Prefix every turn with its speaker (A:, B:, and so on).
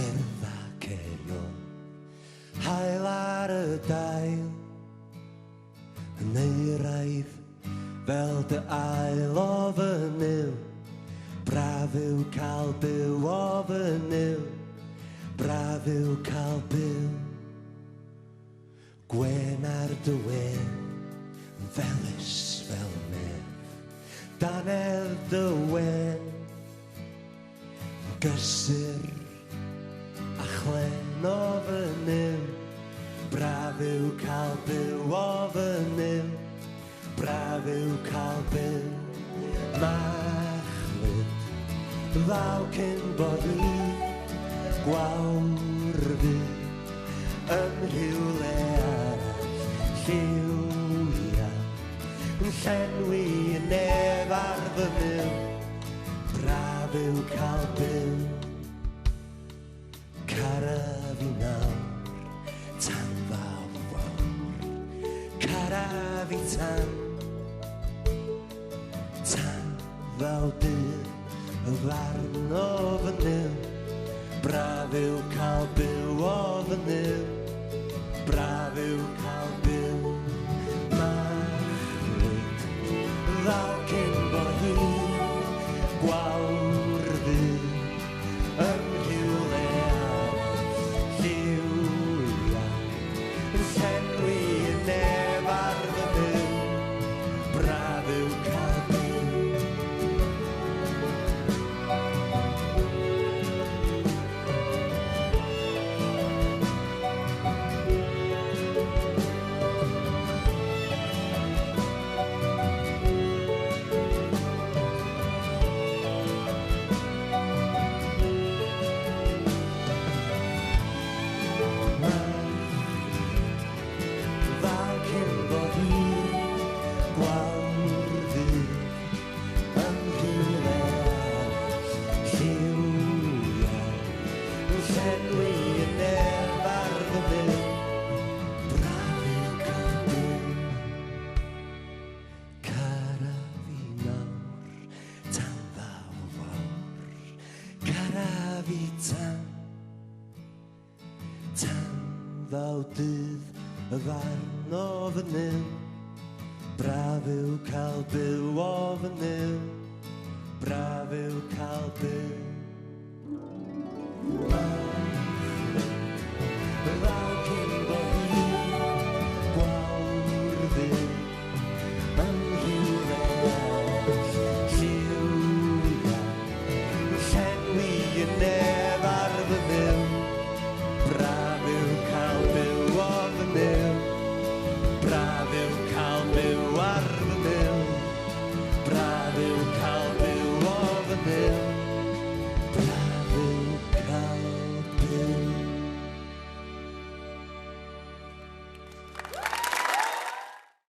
A: Cerdd ac erio, hael ar y dail, yn euraidd fel dy ail o fy nil. Braf yw cael byw o fy nil, braf yw cael byw. Gwen ar dy wen, felys fel nef, danedd dy wen, gysur a chlen o fy nil. Braf yw cael byw o fy nil, braf yw cael byw. Machlud ddaw cyn bod i gwawr fi yn rhywle arall, lliwia yn llenwi nef ar fy mil. Braf yw cael byw, caraf i nawr, tan fawr fawr, caraf i tan ddaw dydd y farn o fy nil. Braf yw cael byw o fy nil, braf yw cael byw. Machlud ddaw cyn bod i gwawr fi yn rhywle arall, lliwia yn llenwi nef ar fy mil. Braf yw cael byw. Ddaw dydd y farn o fy nil. Braf yw cael byw o fy nil, braf yw cael byw.